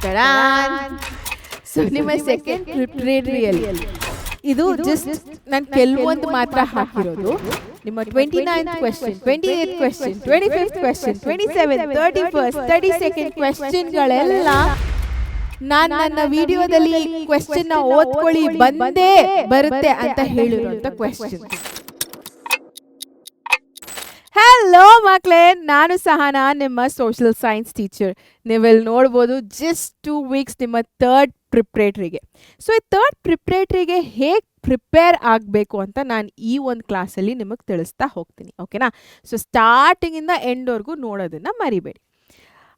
ತಡಾನ್. So ನಿಮ್ಮ second ಪ್ರಿಪರೇಟರಿಯಲ್ಲಿ ಇದು just ನಾನು ಕೆಲವೊಂದು ಮಾತ್ರ ಹಾಕಿರೋದು. ನಿಮ್ಮ 29th question, 28th question, 25th question, 27th, 31st, 32nd ಕ್ವೆಶ್ಚನ್ಗಳೆಲ್ಲ ನಾನು ನನ್ನ ವಿಡಿಯೋದಲ್ಲಿ ಕ್ವೆಶ್ಚನ್ ಓದ್ಕೊಳ್ಳಿ ಬಂದೇ ಬರುತ್ತೆ ಅಂತ ಹೇಳಿರುವಂತ ಕ್ವೆಶ್ಚನ್. ಹಲೋ ಮಕ್ಕಳೇ, ನಾನು ಸಹನಾ, ನಿಮ್ಮ ಸೋಷಿಯಲ್ ಸೈನ್ಸ್ ಟೀಚರ್. ನೀವೆಲ್ಲಿ ನೋಡ್ಬೋದು ಜಸ್ಟ್ 2 weeks ನಿಮ್ಮ ಥರ್ಡ್ ಪ್ರಿಪ್ರೇಟ್ರಿಗೆ. ಸೊ ಈ ಥರ್ಡ್ ಪ್ರಿಪ್ರೇಟ್ರಿಗೆ ಹೇಗೆ ಪ್ರಿಪೇರ್ ಆಗಬೇಕು ಅಂತ ನಾನು ಈ ಒಂದು ಕ್ಲಾಸಲ್ಲಿ ನಿಮಗೆ ತಿಳಿಸ್ತಾ ಹೋಗ್ತೀನಿ, ಓಕೆನಾ? ಸೊ ಸ್ಟಾರ್ಟಿಂಗಿಂದ ಎಂಡ್ವರೆಗೂ ನೋಡೋದನ್ನು ಮರಿಬೇಡಿ.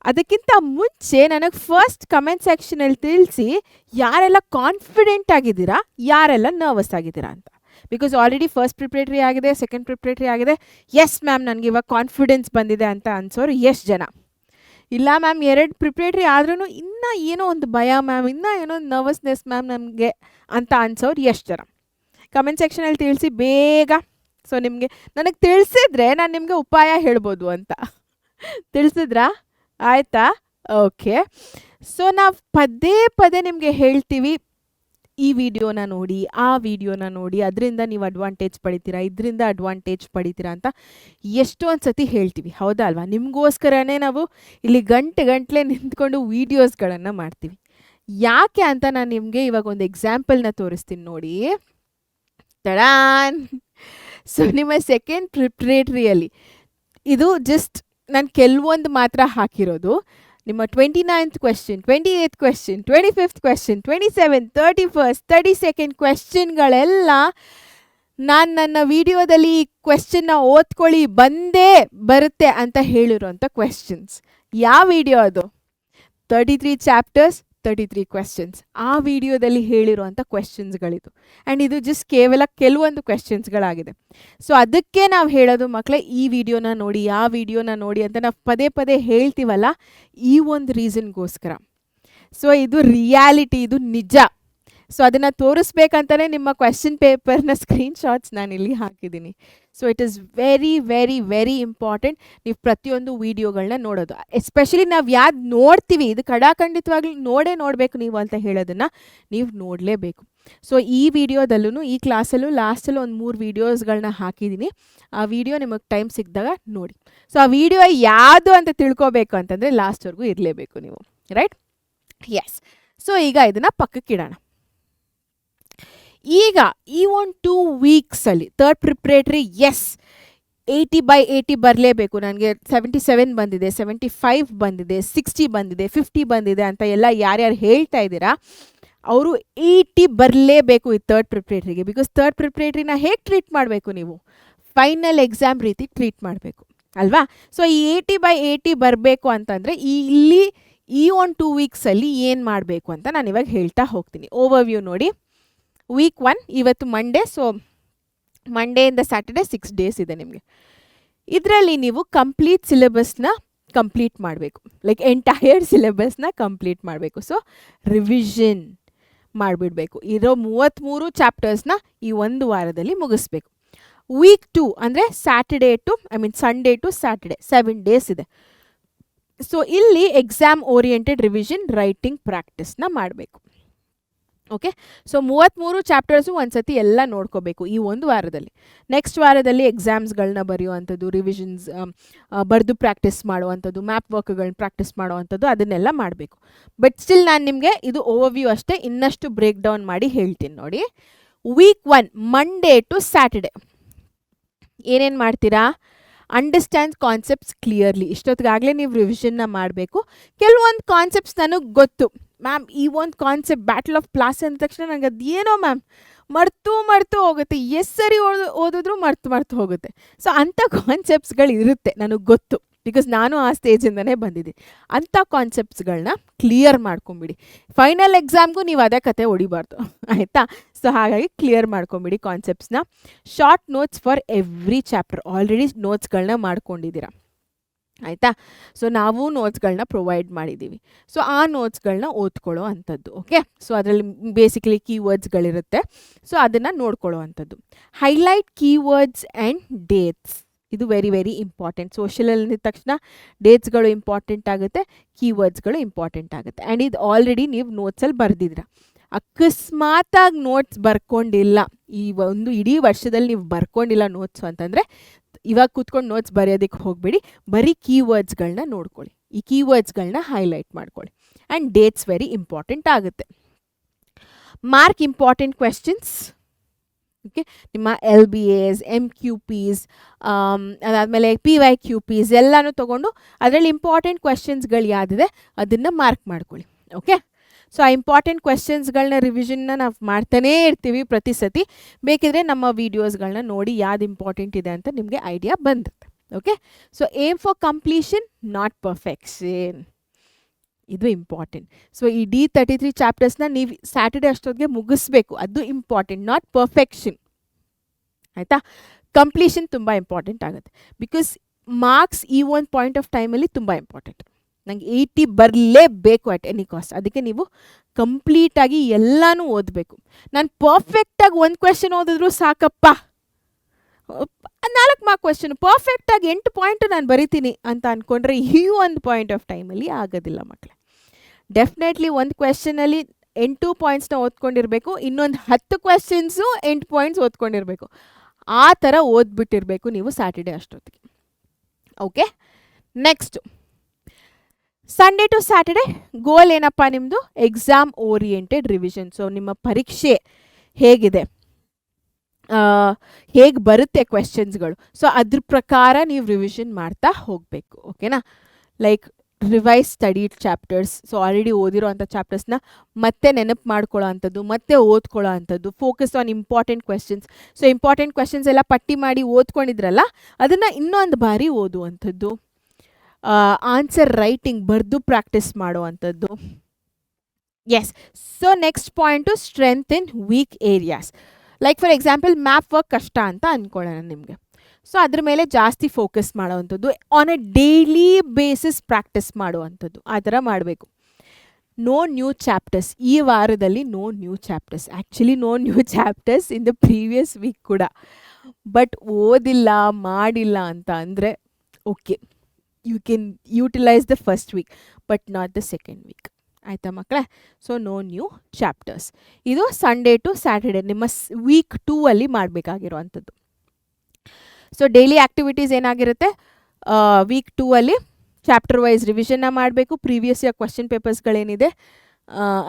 ಅದಕ್ಕಿಂತ ಮುಂಚೆ ನನಗೆ ಫಸ್ಟ್ ಕಮೆಂಟ್ ಸೆಕ್ಷನಲ್ಲಿ ತಿಳಿಸಿ ಯಾರೆಲ್ಲ ಕಾನ್ಫಿಡೆಂಟ್ ಆಗಿದ್ದೀರಾ, ಯಾರೆಲ್ಲ ನರ್ವಸ್ ಆಗಿದ್ದೀರಾ ಅಂತ. ಬಿಕಾಸ್ ಆಲ್ರೆಡಿ ಫಸ್ಟ್ ಪ್ರಿಪ್ರೇಟರಿ ಆಗಿದೆ, ಸೆಕೆಂಡ್ ಪ್ರಿಪ್ರೇಟರಿ ಆಗಿದೆ. ಎಸ್ ಮ್ಯಾಮ್, ನನಗೆ ಇವಾಗ ಕಾನ್ಫಿಡೆನ್ಸ್ ಬಂದಿದೆ ಅಂತ ಅನ್ಸೋರು ಎಷ್ಟು ಜನ? ಇಲ್ಲ ಮ್ಯಾಮ್, 2 ಪ್ರಿಪ್ರೇಟರಿ ಆದ್ರೂ ಇನ್ನೂ ಏನೋ ಒಂದು ಭಯ ಮ್ಯಾಮ್, ಇನ್ನೂ ಏನೋ ಒಂದು ನರ್ವಸ್ನೆಸ್ ಮ್ಯಾಮ್ ನಮಗೆ ಅಂತ ಅನ್ಸೋರು ಎಷ್ಟು ಜನ? ಕಮೆಂಟ್ ಸೆಕ್ಷನಲ್ಲಿ ತಿಳಿಸಿ ಬೇಗ. ಸೊ ನಿಮಗೆ ನನಗೆ ತಿಳಿಸಿದ್ರೆ ನಾನು ನಿಮಗೆ ಉಪಾಯ ಹೇಳ್ಬೋದು ಅಂತ. ತಿಳಿಸಿದ್ರಾ? ಆಯಿತಾ? ಓಕೆ. ಸೊ ನಾವು ಪದೇ ಪದೇ ನಿಮಗೆ ಹೇಳ್ತೀವಿ, ಈ ವಿಡಿಯೋನ ನೋಡಿ, ಆ ವಿಡಿಯೋನ ನೋಡಿ, ಅದರಿಂದ ನೀವು ಅಡ್ವಾಂಟೇಜ್ ಪಡಿತೀರಾ, ಇದರಿಂದ ಅಡ್ವಾಂಟೇಜ್ ಪಡಿತೀರಾ ಅಂತ ಎಷ್ಟೊಂದು ಸತಿ ಹೇಳ್ತೀವಿ, ಹೌದಾ ಅಲ್ವಾ? ನಿಮಗೋಸ್ಕರನೇ ನಾವು ಇಲ್ಲಿ ಗಂಟೆ ನಿಂತ್ಕೊಂಡು ವೀಡಿಯೋಸ್ಗಳನ್ನು ಮಾಡ್ತೀವಿ. ಯಾಕೆ ಅಂತ ನಾನು ನಿಮಗೆ ಇವಾಗ ಒಂದು ಎಕ್ಸಾಂಪಲ್ನ ತೋರಿಸ್ತೀನಿ ನೋಡಿ. ತಡಾನ್. ಸೊ ನಿಮ್ಮ ಸೆಕೆಂಡ್ ಪ್ರಿಪ್ರೇಟರಿಯಲ್ಲಿ ಇದು ಜಸ್ಟ್ ನಾನು ಕೆಲವೊಂದು ಮಾತ್ರ ಹಾಕಿರೋದು. ನಿಮ್ಮ 29th question, 28th question, 25th question, 27th, 31st, 32nd ಕ್ವೆಶ್ಚನ್ಗಳೆಲ್ಲ ನಾನು ನನ್ನ ವಿಡಿಯೋದಲ್ಲಿ ಕ್ವೆಶ್ಚನ್ನ ಓದ್ಕೊಳ್ಳಿ ಬಂದೇ ಬರುತ್ತೆ ಅಂತ ಹೇಳಿರೋಂಥ ಕ್ವೆಶ್ಚನ್ಸ್. ಯಾವ ವಿಡಿಯೋ ಅದು? 33 ಚಾಪ್ಟರ್ಸ್, 33 ಕ್ವೆಶ್ಚನ್ಸ್. ಆ ವಿಡಿಯೋದಲ್ಲಿ ಹೇಳಿರುವಂಥ ಕ್ವೆಶ್ಚನ್ಸ್ಗಳಿದು. ಆ್ಯಂಡ್ ಇದು ಜಸ್ಟ್ ಕೇವಲ ಕೆಲವೊಂದು ಕ್ವೆಶ್ಚನ್ಸ್ಗಳಾಗಿದೆ. ಸೊ ಅದಕ್ಕೆ ನಾವು ಹೇಳೋದು ಮಕ್ಕಳೇ, ಈ ವಿಡಿಯೋನ ನೋಡಿ, ಆ ವಿಡಿಯೋನ ನೋಡಿ ಅಂತ ನಾವು ಪದೇ ಪದೇ ಹೇಳ್ತೀವಲ್ಲ, ಈ ಒಂದು ರೀಸನ್ಗೋಸ್ಕರ. ಸೊ ಇದು ರಿಯಾಲಿಟಿ, ಇದು ನಿಜ. ಸೊ ಅದನ್ನು ತೋರಿಸ್ಬೇಕಂತಲೇ ನಿಮ್ಮ ಕ್ವೆಶ್ಚನ್ ಪೇಪರ್ನ ಸ್ಕ್ರೀನ್ಶಾಟ್ಸ್ ನಾನಿಲ್ಲಿ ಹಾಕಿದ್ದೀನಿ. So it is very very very important ನೀವು ಪ್ರತಿಯೊಂದು ವೀಡಿಯೋಗಳನ್ನ ನೋಡೋದು. ಎಸ್ಪೆಷಲಿ ನಾವು ಯಾವ್ದು ನೋಡ್ತೀವಿ, ಇದು ಖಂಡಿತವಾಗ್ಲೂ ನೋಡಬೇಕು ನೀವು ಅಂತ ಹೇಳೋದನ್ನು ನೀವು ನೋಡಲೇಬೇಕು. ಸೊ ಈ ವಿಡಿಯೋದಲ್ಲೂ, ಈ ಕ್ಲಾಸಲ್ಲೂ ಲಾಸ್ಟಲ್ಲೂ ಒಂದು 3 ವೀಡಿಯೋಸ್ಗಳನ್ನ ಹಾಕಿದ್ದೀನಿ. ಆ ವಿಡಿಯೋ ನಿಮಗೆ ಟೈಮ್ ಸಿಕ್ಕಿದಾಗ ನೋಡಿ. ಸೊ ಆ ವಿಡಿಯೋ ಯಾವುದು ಅಂತ ತಿಳ್ಕೊಬೇಕು ಅಂತಂದರೆ ಲಾಸ್ಟ್ವರೆಗೂ ಇರಲೇಬೇಕು ನೀವು, ರೈಟ್? ಎಸ್. ಸೊ ಈಗ ಇದನ್ನು ಪಕ್ಕಕ್ಕಿಡೋಣ. ಈಗ ಈ ಒಂದು 2 ವೀಕ್ಸಲ್ಲಿ ಥರ್ಡ್ ಪ್ರಿಪ್ರೇಟರಿ, ಎಸ್ 80/80 ಬರಲೇಬೇಕು, ನನಗೆ 77 ಬಂದಿದೆ, 75 ಬಂದಿದೆ, 60 ಬಂದಿದೆ, 50 ಬಂದಿದೆ ಅಂತ ಎಲ್ಲ ಯಾರ್ಯಾರು ಹೇಳ್ತಾ ಇದ್ದೀರಾ, ಅವರು 80 ಬರಲೇಬೇಕು ಈ ಥರ್ಡ್ ಪ್ರಿಪ್ರೇಟರಿಗೆ. ಬಿಕಾಸ್ ಥರ್ಡ್ ಪ್ರಿಪ್ರೇಟರಿನ ಹೇಗೆ ಟ್ರೀಟ್ ಮಾಡಬೇಕು ನೀವು? ಫೈನಲ್ ಎಕ್ಸಾಮ್ ರೀತಿ ಟ್ರೀಟ್ ಮಾಡಬೇಕು ಅಲ್ವಾ? ಸೊ ಈ 80/80 ಬರಬೇಕು ಅಂತಂದರೆ ಇಲ್ಲಿ ಈ ಒಂದು 2 ವೀಕ್ಸಲ್ಲಿ ಏನು ಮಾಡಬೇಕು ಅಂತ ನಾನು ಇವಾಗ ಹೇಳ್ತಾ ಹೋಗ್ತೀನಿ. ಓವರ್ವ್ಯೂ ನೋಡಿ. ವೀಕ್ 1 ಇವತ್ತು ಮಂಡೇ. ಸೊ ಮಂಡೇಯಿಂದ ಸ್ಯಾಟರ್ಡೆ 6 ಡೇಸ್ ಇದೆ ನಿಮಗೆ. ಇದರಲ್ಲಿ ನೀವು ಕಂಪ್ಲೀಟ್ ಸಿಲೆಬಸ್ನ ಕಂಪ್ಲೀಟ್ ಮಾಡಬೇಕು, ಲೈಕ್ ಎಂಟೈರ್ ಸಿಲೆಬಸ್ನ ಕಂಪ್ಲೀಟ್ ಮಾಡಬೇಕು. ಸೊ ರಿವಿಷನ್ ಮಾಡಿಬಿಡಬೇಕು. ಇರೋ 33 ಚಾಪ್ಟರ್ಸ್ನ ಈ ಒಂದು ವಾರದಲ್ಲಿ ಮುಗಿಸ್ಬೇಕು. ವೀಕ್ 2 ಅಂದರೆ ಸಂಡೇ ಟು ಸ್ಯಾಟರ್ಡೆ 7 ಡೇಸ್ ಇದೆ. ಸೊ ಇಲ್ಲಿ ಎಕ್ಸಾಮ್ ಓರಿಯೆಂಟೆಡ್ ರಿವಿಷನ್, ರೈಟಿಂಗ್ ಪ್ರಾಕ್ಟೀಸ್ನ ಮಾಡಬೇಕು. ಓಕೆ. ಸೊ 33 ಚಾಪ್ಟರ್ಸು ಒಂದು ಸತಿ ಎಲ್ಲ ನೋಡ್ಕೋಬೇಕು ಈ ಒಂದು ವಾರದಲ್ಲಿ. ನೆಕ್ಸ್ಟ್ ವಾರದಲ್ಲಿ ಎಕ್ಸಾಮ್ಸ್ಗಳನ್ನ ಬರೆಯುವಂಥದ್ದು, ರಿವಿಷನ್ಸ್ ಬರೆದು ಪ್ರಾಕ್ಟೀಸ್ ಮಾಡುವಂಥದ್ದು, ಮ್ಯಾಪ್ ವರ್ಕ್ಗಳನ್ನ ಪ್ರಾಕ್ಟೀಸ್ ಮಾಡುವಂಥದ್ದು, ಅದನ್ನೆಲ್ಲ ಮಾಡಬೇಕು. ಬಟ್ ಸ್ಟಿಲ್ ನಾನು ನಿಮಗೆ ಇದು ಓವರ್ವ್ಯೂ ಅಷ್ಟೇ, ಇನ್ನಷ್ಟು ಬ್ರೇಕ್ ಡೌನ್ ಮಾಡಿ ಹೇಳ್ತೀನಿ ನೋಡಿ. ವೀಕ್ 1 ಮಂಡೇ ಟು ಸ್ಯಾಟರ್ಡೆ ಏನೇನು ಮಾಡ್ತೀರಾ? Understand concepts clearly. ಇಷ್ಟೊತ್ತಿಗಾಗಲೇ ನೀವು ರಿವಿಷನ್ನ ಮಾಡಬೇಕು. ಕೆಲವೊಂದು ಕಾನ್ಸೆಪ್ಟ್ಸ್ ನನಗೆ ಗೊತ್ತು ಮ್ಯಾಮ್, ಈ ಒಂದು ಕಾನ್ಸೆಪ್ಟ್ ಬ್ಯಾಟಲ್ ಆಫ್ ಪ್ಲಾಸ್ ಅಂದ ತಕ್ಷಣ ನನಗೆ ಅದೇನೋ ಮ್ಯಾಮ್ ಮರ್ತು ಹೋಗುತ್ತೆ, ಎಷ್ಟು ಸರಿ ಓದಿದ್ರೂ ಮರ್ತು ಹೋಗುತ್ತೆ. ಸೊ ಅಂಥ ಕಾನ್ಸೆಪ್ಟ್ಸ್ಗಳು ಇರುತ್ತೆ, ನನಗೆ ಗೊತ್ತು. ಬಿಕಾಸ್ ನಾನು ಆ ಸ್ಟೇಜಿಂದನೇ ಬಂದಿದ್ದೀನಿ. ಅಂಥ ಕಾನ್ಸೆಪ್ಟ್ಸ್ಗಳನ್ನ ಕ್ಲಿಯರ್ ಮಾಡ್ಕೊಂಬಿಡಿ. ಫೈನಲ್ ಎಕ್ಸಾಮ್ಗೂ ನೀವು ಅದೇ ಕತೆ ಹೊಡಿಬಾರ್ದು, ಆಯಿತಾ? ಸೊ ಹಾಗಾಗಿ ಕ್ಲಿಯರ್ ಮಾಡ್ಕೊಂಬಿಡಿ ಕಾನ್ಸೆಪ್ಟ್ಸ್ನ. Short notes for every chapter already ನೋಟ್ಸ್ಗಳನ್ನ ಮಾಡ್ಕೊಂಡಿದ್ದೀರಾ, ಆಯಿತಾ? ಸೊ ನಾವು ನೋಟ್ಸ್ಗಳನ್ನ ಪ್ರೊವೈಡ್ ಮಾಡಿದ್ದೀವಿ. ಸೊ ಆ ನೋಟ್ಸ್ಗಳನ್ನ ಓದ್ಕೊಳ್ಳೋ ಅಂಥದ್ದು. ಓಕೆ. ಸೊ ಅದರಲ್ಲಿ ಬೇಸಿಕಲಿ ಕೀವರ್ಡ್ಸ್ಗಳಿರುತ್ತೆ. ಸೊ ಅದನ್ನು ನೋಡ್ಕೊಳ್ಳೋ ಅಂಥದ್ದು. Highlight keywords and dates. ಇದು ವೆರಿ ವೆರಿ ಇಂಪಾರ್ಟೆಂಟ್. ಸೋಷಿಯಲ್ ಅಂದಿದ ತಕ್ಷಣ ಡೇಟ್ಸ್ಗಳು ಇಂಪಾರ್ಟೆಂಟ್ ಆಗುತ್ತೆ, ಕೀವರ್ಡ್ಸ್ಗಳು ಇಂಪಾರ್ಟೆಂಟ್ ಆಗುತ್ತೆ. ಆ್ಯಂಡ್ ಇದು ಆಲ್ರೆಡಿ ನೀವು ನೋಟ್ಸಲ್ಲಿ ಬರೆದಿದ್ರ. ಅಕಸ್ಮಾತಾಗಿ ನೋಟ್ಸ್ ಬರ್ಕೊಂಡಿಲ್ಲ, ಈ ಒಂದು ಇಡೀ ವರ್ಷದಲ್ಲಿ ನೀವು ಬರ್ಕೊಂಡಿಲ್ಲ ನೋಟ್ಸು ಅಂತಂದರೆ ಇವಾಗ ಕೂತ್ಕೊಂಡು ನೋಟ್ಸ್ ಬರೆಯೋದಕ್ಕೆ ಹೋಗಬೇಡಿ, ಬರೀ ಕೀವರ್ಡ್ಸ್ಗಳನ್ನ ನೋಡ್ಕೊಳ್ಳಿ, ಈ ಕೀವರ್ಡ್ಸ್ಗಳನ್ನ ಹೈಲೈಟ್ ಮಾಡ್ಕೊಳ್ಳಿ. ಆ್ಯಂಡ್ ಡೇಟ್ಸ್ ವೆರಿ ಇಂಪಾರ್ಟೆಂಟ್ ಆಗುತ್ತೆ. Mark important questions. ಓಕೆ, ನಿಮ್ಮ LBAs, MQPs, ಅದಾದಮೇಲೆ PYQPs ಎಲ್ಲನೂ ತೊಗೊಂಡು ಅದರಲ್ಲಿ ಇಂಪಾರ್ಟೆಂಟ್ ಕ್ವೆಶ್ಚನ್ಸ್ಗಳು ಯಾವುದಿದೆ ಅದನ್ನು ಮಾರ್ಕ್ ಮಾಡ್ಕೊಳ್ಳಿ. ಓಕೆ, ಸೊ ಆ ಇಂಪಾರ್ಟೆಂಟ್ ಕ್ವೆಶ್ಚನ್ಸ್ಗಳನ್ನ ರಿವಿಷನ್ನ ನಾವು ಮಾಡ್ತಾನೇ ಇರ್ತೀವಿ ಪ್ರತಿ ಸತಿ. ಬೇಕಿದ್ರೆ ನಮ್ಮ ವೀಡಿಯೋಸ್ಗಳನ್ನ ನೋಡಿ ಯಾವ್ದು ಇಂಪಾರ್ಟೆಂಟ್ ಇದೆ ಅಂತ ನಿಮಗೆ ಐಡಿಯಾ ಬಂದುತ್ತೆ. Okay, so aim for completion, not perfection. ಇದು ಇಂಪಾರ್ಟೆಂಟ್. ಸೊ ಇಡೀ 33 ಚಾಪ್ಟರ್ಸ್ನ ನೀವು ಸ್ಯಾಟರ್ಡೆ ಅಷ್ಟೊತ್ತಿಗೆ ಮುಗಿಸ್ಬೇಕು, ಅದು ಇಂಪಾರ್ಟೆಂಟ್, ನಾಟ್ ಪರ್ಫೆಕ್ಷನ್. ಆಯಿತಾ? ಕಂಪ್ಲೀಷನ್ ತುಂಬ ಇಂಪಾರ್ಟೆಂಟ್ ಆಗುತ್ತೆ. ಬಿಕಾಸ್ ಮಾರ್ಕ್ಸ್ ಈ ಒಂದು ಪಾಯಿಂಟ್ ಆಫ್ ಟೈಮಲ್ಲಿ ತುಂಬ ಇಂಪಾರ್ಟೆಂಟ್. ನಂಗೆ 80 ಬರಲೇಬೇಕು ಅಟ್ ಎನಿ ಕಾಸ್ಟ್. ಅದಕ್ಕೆ ನೀವು ಕಂಪ್ಲೀಟಾಗಿ ಎಲ್ಲನೂ ಓದಬೇಕು. ನಾನು ಪರ್ಫೆಕ್ಟಾಗಿ ಒಂದು ಕ್ವೆಶನ್ ಓದಿದ್ರು ಸಾಕಪ್ಪ, 4 ಮಾರ್ಕ್ ಕ್ವೆಶನ್ ಪರ್ಫೆಕ್ಟಾಗಿ 8 ಪಾಯಿಂಟ್ ನಾನು ಬರಿತೀನಿ ಅಂತ ಅಂದ್ಕೊಂಡ್ರೆ ಈ ಒಂದು ಪಾಯಿಂಟ್ ಆಫ್ ಟೈಮಲ್ಲಿ ಆಗೋದಿಲ್ಲ ಮಕ್ಕಳೇ. ಡೆಫಿನೆಟ್ಲಿ ಒಂದು ಕ್ವೆಶನಲ್ಲಿ 8 ಪಾಯಿಂಟ್ಸ್ನ ಓದ್ಕೊಂಡಿರಬೇಕು, ಇನ್ನೊಂದು 10 ಕ್ವೆಶನ್ಸು 8 ಪಾಯಿಂಟ್ಸ್ ಓದ್ಕೊಂಡಿರಬೇಕು. ಆ ಥರ ಓದ್ಬಿಟ್ಟಿರಬೇಕು ನೀವು ಸ್ಯಾಟರ್ಡೆ ಅಷ್ಟೊತ್ತಿಗೆ. Okay, next Sunday to Saturday goal ಏನಪ್ಪ ನಿಮ್ಮದು? Exam oriented revision. ಸೊ ನಿಮ್ಮ ಪರೀಕ್ಷೆ ಹೇಗಿದೆ, ಹೇಗೆ ಬರುತ್ತೆ ಕ್ವೆಶನ್ಸ್ಗಳು, ಸೊ ಅದ್ರ ಪ್ರಕಾರ ನೀವು ರಿವಿಷನ್ ಮಾಡ್ತಾ ಹೋಗಬೇಕು. ಓಕೆನಾ? Like revise studied chapters. So already ಓದಿರೋ ಅಂಥ ಚಾಪ್ಟರ್ಸ್ನ ಮತ್ತೆ ನೆನಪು ಮಾಡ್ಕೊಳ್ಳೋ ಅಂಥದ್ದು, ಮತ್ತೆ ಓದ್ಕೊಳ್ಳೋ ಅಂಥದ್ದು, focus on important questions. So important questions ಎಲ್ಲ ಪಟ್ಟಿ ಮಾಡಿ ಓದ್ಕೊಂಡಿದ್ರಲ್ಲ, ಅದನ್ನು ಇನ್ನೊಂದು ಬಾರಿ ಓದುವಂಥದ್ದು. ಆನ್ಸರ್ ರೈಟಿಂಗ್ ಬರೆದು ಪ್ರಾಕ್ಟೀಸ್ ಮಾಡೋ ಅಂಥದ್ದು. Yes, so next point strength in weak areas. Like for example map work ಕಷ್ಟ ಅಂತ ಅಂದ್ಕೊಳ್ಳೋಣ ನಿಮಗೆ. ಸೊ ಅದ್ರ ಮೇಲೆ ಜಾಸ್ತಿ ಫೋಕಸ್ ಮಾಡೋವಂಥದ್ದು, on a daily basis practice ಮಾಡುವಂಥದ್ದು, ಆ ಥರ ಮಾಡಬೇಕು. No new chapters. ಈ ವಾರದಲ್ಲಿ no new chapters. Actually no new chapters in the previous week ಕೂಡ. ಬಟ್ ಓದಿಲ್ಲ ಮಾಡಿಲ್ಲ ಅಂತ ಅಂದರೆ okay, you can utilise the first week but not the second week. ಆಯಿತಾ ಮಕ್ಕಳೇ? So no new chapters. ಇದು ಸಂಡೇ ಟು ಸ್ಯಾಟರ್ಡೆ ನಿಮ್ಮ week 2 ಅಲ್ಲಿ ಮಾಡಬೇಕಾಗಿರುವಂಥದ್ದು. ಸೊ ಡೈಲಿ ಆ್ಯಕ್ಟಿವಿಟೀಸ್ ಏನಾಗಿರುತ್ತೆ, ವೀಕ್ 2 ಅಲ್ಲಿ ಚಾಪ್ಟರ್ ವೈಸ್ ರಿವಿಷನ್ನ ಮಾಡಬೇಕು. ಪ್ರೀವಿಯಸ್ ಇಯರ್ ಕ್ವೆಶನ್ ಪೇಪರ್ಸ್ಗಳೇನಿದೆ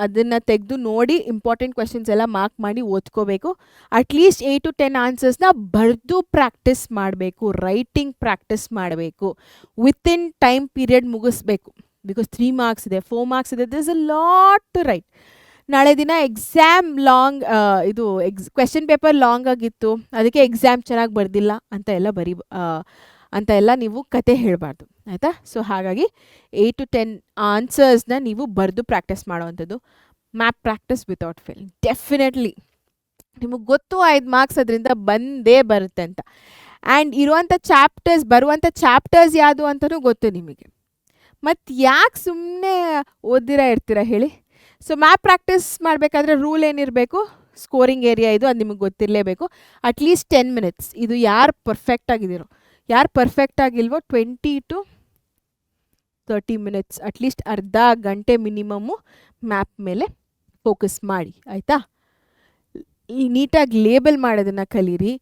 ಅದನ್ನು ತೆಗೆದು ನೋಡಿ ಇಂಪಾರ್ಟೆಂಟ್ ಕ್ವೆಶನ್ಸ್ ಎಲ್ಲ ಮಾರ್ಕ್ ಮಾಡಿ ಓದ್ಕೋಬೇಕು. ಅಟ್ಲೀಸ್ಟ್ 8 to 10 ಆನ್ಸರ್ಸ್ನ ಬರೆದು ಪ್ರಾಕ್ಟೀಸ್ ಮಾಡಬೇಕು. ರೈಟಿಂಗ್ ಪ್ರಾಕ್ಟೀಸ್ ಮಾಡಬೇಕು. ವಿತಿನ್ ಟೈಮ್ ಪೀರಿಯಡ್ ಮುಗಿಸ್ಬೇಕು. ಬಿಕಾಸ್ 3 ಮಾರ್ಕ್ಸ್ ಇದೆ, 4 ಮಾರ್ಕ್ಸ್ ಇದೆ, this is a lot to write. ನಾಳೆ ದಿನ ಎಕ್ಸಾಮ್ ಲಾಂಗ್, ಇದು ಕ್ವೆಶನ್ ಪೇಪರ್ ಲಾಂಗ್ ಆಗಿತ್ತು, ಅದಕ್ಕೆ ಎಕ್ಸಾಮ್ ಚೆನ್ನಾಗಿ ಬರ್ದಿಲ್ಲ ಅಂತ ಎಲ್ಲ ನೀವು ಕತೆ ಹೇಳಬಾರ್ದು. ಆಯಿತಾ? ಸೊ ಹಾಗಾಗಿ 8 to 10 ಆನ್ಸರ್ಸ್ನ ನೀವು ಬರೆದು ಪ್ರಾಕ್ಟೀಸ್ ಮಾಡೋವಂಥದ್ದು. Map practice without fail. Definitely ನಿಮಗೆ ಗೊತ್ತು 5 ಮಾರ್ಕ್ಸ್ ಅದರಿಂದ ಬಂದೇ ಬರುತ್ತೆ ಅಂತ. ಆ್ಯಂಡ್ ಇರುವಂಥ ಬರುವಂಥ ಚಾಪ್ಟರ್ಸ್ ಯಾವುದು ಅಂತಲೂ ಗೊತ್ತು ನಿಮಗೆ. ಮತ್ತು ಯಾಕೆ ಸುಮ್ಮನೆ ಓದಿರ ಇರ್ತೀರ ಹೇಳಿ? ಸೊ ಮ್ಯಾಪ್ ಪ್ರಾಕ್ಟೀಸ್ ಮಾಡಬೇಕಾದ್ರೆ ರೂಲ್ ಏನಿರಬೇಕು, ಸ್ಕೋರಿಂಗ್ ಏರಿಯಾ ಇದು, ಅದು ನಿಮಗೆ ಗೊತ್ತಿರಲೇಬೇಕು. At least 10 minutes. ಇದು ಯಾರು ಪರ್ಫೆಕ್ಟ್ ಆಗಿದ್ದೀರೋ, ಯಾರು ಪರ್ಫೆಕ್ಟ್ ಆಗಿಲ್ವೋ 20 to 30 minutes, ಅಟ್ಲೀಸ್ಟ್ ಅರ್ಧ ಗಂಟೆ ಮಿನಿಮಮ್ಮು ಮ್ಯಾಪ್ ಮೇಲೆ ಫೋಕಸ್ ಮಾಡಿ. ಆಯಿತಾ? ನೀಟಾಗಿ ಲೇಬಲ್ ಮಾಡೋದನ್ನು ಕಲೀರಿ.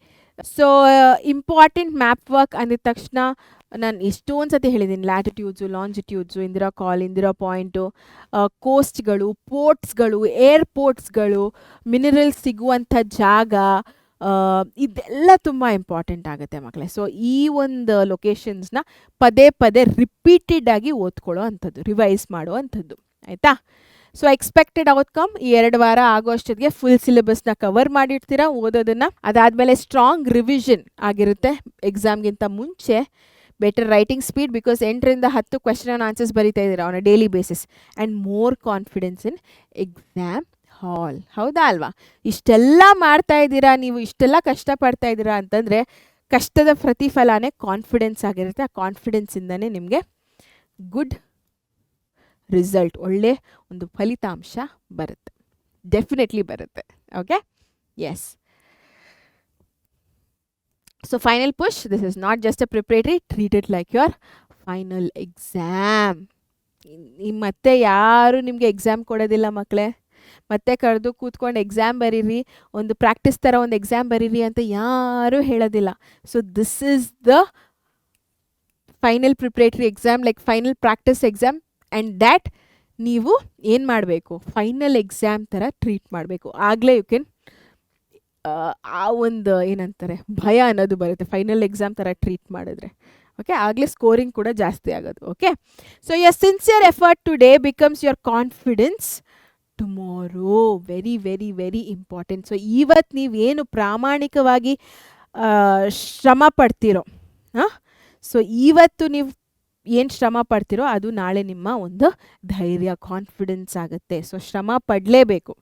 ಸೊ ಇಂಪಾರ್ಟೆಂಟ್ ಮ್ಯಾಪ್ ವರ್ಕ್ ಅಂದಿದ ತಕ್ಷಣ ನಾನು ಎಷ್ಟೊಂದು ಸತಿ ಹೇಳಿದ್ದೀನಿ, ಲ್ಯಾಟಿಟ್ಯೂಡ್ಸು, ಲಾಂಜಿಟ್ಯೂಡ್ಸು, ಇಂದಿರಾ ಕಾಲ್, ಇಂದಿರಾ ಪಾಯಿಂಟು, ಕೋಸ್ಟ್ಗಳು, ಪೋರ್ಟ್ಸ್ಗಳು, ಏರ್ಪೋರ್ಟ್ಸ್ಗಳು, ಮಿನರಲ್ಸ್ ಸಿಗುವಂಥ ಜಾಗ, ಇದೆಲ್ಲ ತುಂಬ ಇಂಪಾರ್ಟೆಂಟ್ ಆಗುತ್ತೆ ಮಕ್ಕಳೇ. ಸೊ ಈ ಒಂದು ಲೊಕೇಶನ್ಸ್ನ ಪದೇ ಪದೇ ರಿಪೀಟೆಡ್ ಆಗಿ ಓದ್ಕೊಳ್ಳೋ ಅಂಥದ್ದು, ರಿವೈಸ್ ಮಾಡೋ ಅಂಥದ್ದು. ಆಯಿತಾ? ಸೊ ಎಕ್ಸ್ಪೆಕ್ಟೆಡ್ ಔಟ್ಕಮ್, ಈ 2 ವಾರ ಆಗೋ ಅಷ್ಟೊತ್ತಿಗೆ ಫುಲ್ ಸಿಲೆಬಸ್ನ ಕವರ್ ಮಾಡಿರ್ತೀರ ಓದೋದನ್ನು. ಅದಾದಮೇಲೆ ಸ್ಟ್ರಾಂಗ್ ರಿವಿಷನ್ ಆಗಿರುತ್ತೆ ಎಕ್ಸಾಮ್ಗಿಂತ ಮುಂಚೆ. ಬೆಟರ್ ರೈಟಿಂಗ್ ಸ್ಪೀಡ್, ಬಿಕಾಸ್ 8 ರಿಂದ 10 ಕ್ವೆಶನ್ ಆ್ಯಂಡ್ ಆನ್ಸರ್ಸ್ ಬರೀತಾ ಇದ್ದೀರಾ on a daily basis. And more confidence in exam hall. ಹೌದಾ ಅಲ್ವಾ? ಇಷ್ಟೆಲ್ಲ ಮಾಡ್ತಾ ಇದ್ದೀರಾ ನೀವು, ಇಷ್ಟೆಲ್ಲ ಕಷ್ಟಪಡ್ತಾ ಇದ್ದೀರಾ ಅಂತಂದರೆ ಕಷ್ಟದ ಪ್ರತಿಫಲನೇ ಕಾನ್ಫಿಡೆನ್ಸ್ ಆಗಿರುತ್ತೆ. ಆ ಕಾನ್ಫಿಡೆನ್ಸಿಂದನೇ ನಿಮಗೆ ಗುಡ್ ರಿಸಲ್ಟ್, ಒಳ್ಳೆ ಒಂದು ಫಲಿತಾಂಶ ಬರುತ್ತೆ. ಡೆಫಿನೆಟ್ಲಿ ಬರುತ್ತೆ. Okay? Yes. So final push, this is not just a preparatory, treat it like your final exam. ಮತ್ತೆ ಯಾರು ನಿಮಗೆ ಎಕ್ಸಾಮ್ ಕೊಡೋದಿಲ್ಲ ಮಕ್ಕಳೇ. ಮತ್ತೆ ಕರೆದು ಕೂತ್ಕೊಂಡು ಎಕ್ಸಾಮ್ ಬರೀರಿ, ಒಂದು ಪ್ರಾಕ್ಟೀಸ್ ಥರ ಒಂದು ಎಕ್ಸಾಮ್ ಬರೀರಿ ಅಂತ ಯಾರೂ ಹೇಳೋದಿಲ್ಲ. So this is the final preparatory exam, like final practice exam. And that ನೀವು ಏನು ಮಾಡಬೇಕು, ಫೈನಲ್ ಎಕ್ಸಾಮ್ ಥರ ಟ್ರೀಟ್ ಮಾಡಬೇಕು. ಆಗಲೇ ಯು ಕೆನ್ ಆ ಒಂದು ಏನಂತಾರೆ ಭಯ ಅನ್ನೋದು ಬರುತ್ತೆ ಫೈನಲ್ ಎಕ್ಸಾಮ್ ಥರ ಟ್ರೀಟ್ ಮಾಡಿದ್ರೆ. ಓಕೆ, ಆಗಲೇ ಸ್ಕೋರಿಂಗ್ ಕೂಡ ಜಾಸ್ತಿ ಆಗೋದು. Okay, so your sincere effort today becomes your confidence tomorrow. Very very very important. So ಇವತ್ತು ನೀವೇನು ಪ್ರಾಮಾಣಿಕವಾಗಿ ಶ್ರಮ ಪಡ್ತೀರೋ, ಸೊ ಇವತ್ತು ನೀವು ಏನು ಶ್ರಮ ಪಡ್ತೀರೋ ಅದು ನಾಳೆ ನಿಮ್ಮ ಒಂದು ಧೈರ್ಯ, ಕಾನ್ಫಿಡೆನ್ಸ್ ಆಗುತ್ತೆ. ಸೊ ಶ್ರಮ ಪಡಲೇಬೇಕು,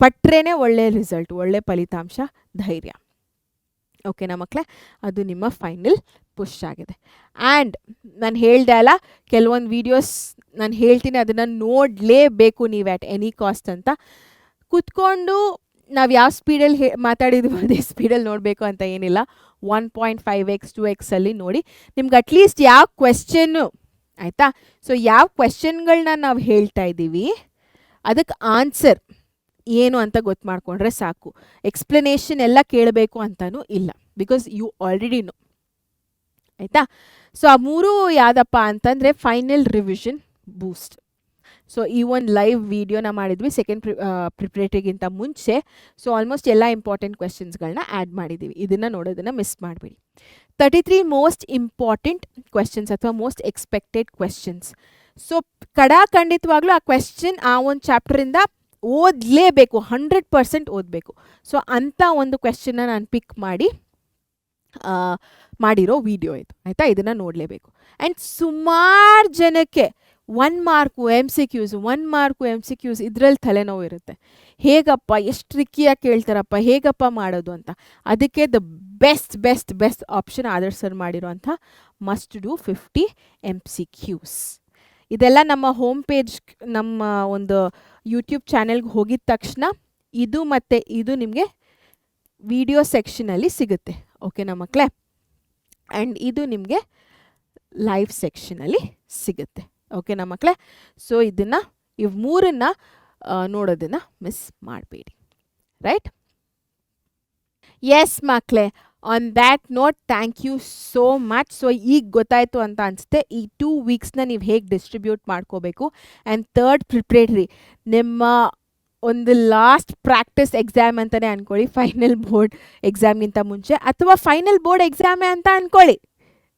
ಪಟ್ರೇ ಒಳ್ಳೆ ರಿಸಲ್ಟ್, ಒಳ್ಳೆ ಫಲಿತಾಂಶ, ಧೈರ್ಯ. ಓಕೆನಾ ಮಕ್ಕಳೇ, ಅದು ನಿಮ್ಮ ಫೈನಲ್ ಪುಷ್ ಆಗಿದೆ. ಆ್ಯಂಡ್ ನಾನು ಹೇಳ್ದೆ ಅಲ್ಲ, ಕೆಲವೊಂದು ವೀಡಿಯೋಸ್ ನಾನು ಹೇಳ್ತೀನಿ, ಅದನ್ನು ನೋಡಲೇಬೇಕು ನೀವು ಆ್ಯಟ್ ಎನಿ ಕಾಸ್ಟ್ ಅಂತ. ಕೂತ್ಕೊಂಡು ನಾವು ಯಾವ ಸ್ಪೀಡಲ್ಲಿ ಮಾತಾಡಿದ್ವಿ ಅದೇ ಸ್ಪೀಡಲ್ಲಿ ನೋಡಬೇಕು ಅಂತ ಏನಿಲ್ಲ. 1.5x 2x ಅಲ್ಲಿ ನೋಡಿ. ನಿಮ್ಗೆ ಅಟ್ಲೀಸ್ಟ್ ಯಾವ ಕ್ವೆಶ್ಚನ್ನು ಆಯಿತಾ, ಸೊ ಯಾವ ಕ್ವೆಶ್ಚನ್ಗಳನ್ನ ನಾವು ಹೇಳ್ತಾ ಇದ್ದೀವಿ ಅದಕ್ಕೆ ಆನ್ಸರ್ ಏನು ಅಂತ ಗೊತ್ತು ಮಾಡಿಕೊಂಡ್ರೆ ಸಾಕು. ಎಕ್ಸ್ಪ್ಲನೇಷನ್ ಎಲ್ಲ ಕೇಳಬೇಕು ಅಂತಲೂ ಇಲ್ಲ, ಬಿಕಾಸ್ ಯು ಆಲ್ರೆಡಿ ನೋ. ಆಯಿತಾ, ಸೊ ಆ ಮೂರು ಯಾವುದಪ್ಪ ಅಂತಂದರೆ ಫೈನಲ್ ರಿವಿಷನ್ ಬೂಸ್ಟ್. ಸೊ ಈ ಒಂದು ಲೈವ್ ವಿಡಿಯೋನ ಮಾಡಿದ್ವಿ ಸೆಕೆಂಡ್ ಪ್ರಿಪ್ರೇಟರಿಗಿಂತ ಮುಂಚೆ. ಸೊ ಆಲ್ಮೋಸ್ಟ್ ಎಲ್ಲ ಇಂಪಾರ್ಟೆಂಟ್ ಕ್ವೆಶ್ಚನ್ಸ್ಗಳನ್ನ ಆ್ಯಡ್ ಮಾಡಿದ್ದೀವಿ. ಇದನ್ನು ನೋಡೋದನ್ನು ಮಿಸ್ ಮಾಡಬೇಡಿ. 33 ಮೋಸ್ಟ್ ಇಂಪಾರ್ಟೆಂಟ್ ಕ್ವೆಶ್ಚನ್ಸ್ ಅಥವಾ ಮೋಸ್ಟ್ ಎಕ್ಸ್ಪೆಕ್ಟೆಡ್ ಕ್ವೆಶ್ಚನ್ಸ್. ಸೊ ಖಂಡಿತವಾಗ್ಲೂ ಆ ಕ್ವೆಶ್ಚನ್ ಆ ಒಂದು ಚಾಪ್ಟರಿಂದ ಓದಲೇಬೇಕು, 100% ಓದಬೇಕು. ಸೊ ಅಂಥ ಒಂದು ಕ್ವೆಶ್ಚನ್ನ ನಾನು ಪಿಕ್ ಮಾಡಿರೋ ವಿಡಿಯೋ ಇದು. ಆಯಿತಾ, ಇದನ್ನು ನೋಡಲೇಬೇಕು. ಆ್ಯಂಡ್ ಸುಮಾರು ಜನಕ್ಕೆ 1 ಮಾರ್ಕು MCQs 1 ಮಾರ್ಕು MCQs ಇದರಲ್ಲಿ ತಲೆನೋವು ಇರುತ್ತೆ. ಹೇಗಪ್ಪ, ಎಷ್ಟು ಟ್ರಿಕ್ಕಿಯಾಗಿ ಕೇಳ್ತಾರಪ್ಪ, ಹೇಗಪ್ಪ ಮಾಡೋದು ಅಂತ. ಅದಕ್ಕೆ the best option Adarsh sir ಮಾಡಿರೋಂಥ ಮಸ್ಟ್ ಡೂ 50 MCQs. ಇದೆಲ್ಲ ನಮ್ಮ ಹೋಮ್ ಪೇಜ್, ನಮ್ಮ ಒಂದು ಯೂಟ್ಯೂಬ್ ಚಾನೆಲ್ಗೆ ಹೋಗಿದ ತಕ್ಷಣ ಇದು ಮತ್ತು ಇದು ನಿಮಗೆ ವಿಡಿಯೋ ಸೆಕ್ಷನಲ್ಲಿ ಸಿಗುತ್ತೆ. ಓಕೆನಾ ಮಕ್ಕಳೇ, ಆ್ಯಂಡ್ ಇದು ನಿಮಗೆ ಲೈವ್ ಸೆಕ್ಷನಲ್ಲಿ ಸಿಗುತ್ತೆ. ಓಕೆನಾ ಮಕ್ಕಳೇ, ಸೊ ಇವು ಮೂರನ್ನು ನೋಡೋದನ್ನು ಮಿಸ್ ಮಾಡಬೇಡಿ. ರೈಟ್? ಎಸ್ ಮಕ್ಕಳೇ, on that note thank you so much. So ಈಗ ಗೊತ್ತಾಯಿತು ಅಂತ ಅನಿಸುತ್ತೆ ಈ 2 ವೀಕ್ಸ್ನ ನೀವು ಹೇಗೆ ಡಿಸ್ಟ್ರಿಬ್ಯೂಟ್ ಮಾಡ್ಕೋಬೇಕು. ಆ್ಯಂಡ್ ಥರ್ಡ್ ಪ್ರಿಪ್ರೇಟರಿ ನಿಮ್ಮ ಒಂದು ಲಾಸ್ಟ್ ಪ್ರಾಕ್ಟೀಸ್ ಎಕ್ಸಾಮ್ ಅಂತಲೇ ಅಂದ್ಕೊಳ್ಳಿ, ಫೈನಲ್ ಬೋರ್ಡ್ ಎಕ್ಸಾಮ್ಗಿಂತ ಮುಂಚೆ, ಅಥವಾ ಫೈನಲ್ ಬೋರ್ಡ್ ಎಕ್ಸಾಮೇ ಅಂತ ಅಂದ್ಕೊಳ್ಳಿ.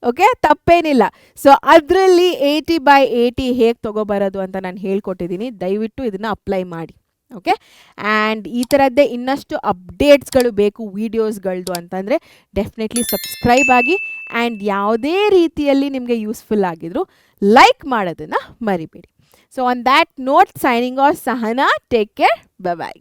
ಓಕೆ, ತಪ್ಪೇನಿಲ್ಲ. ಸೊ ಅದರಲ್ಲಿ 80/80 ಹೇಗೆ ತೊಗೊಬರೋದು ಅಂತ ನಾನು ಹೇಳ್ಕೊಟ್ಟಿದ್ದೀನಿ. ದಯವಿಟ್ಟು ಇದನ್ನು ಅಪ್ಲೈ ಮಾಡಿ. ಓಕೆ, ಆ್ಯಂಡ್ ಈ ಥರದ್ದೇ ಇನ್ನಷ್ಟು ಅಪ್ಡೇಟ್ಸ್ಗಳು ಬೇಕು ವೀಡಿಯೋಸ್ಗಳದ್ದು ಅಂತಂದರೆ ಡೆಫಿನೆಟ್ಲಿ ಸಬ್ಸ್ಕ್ರೈಬ್ ಆಗಿ. ಆ್ಯಂಡ್ ಯಾವುದೇ ರೀತಿಯಲ್ಲಿ ನಿಮಗೆ ಯೂಸ್ಫುಲ್ ಆಗಿದ್ರು ಲೈಕ್ ಮಾಡೋದನ್ನು ಮರಿಬೇಡಿ. So on that note, signing off Sahana. Take care, bye bye.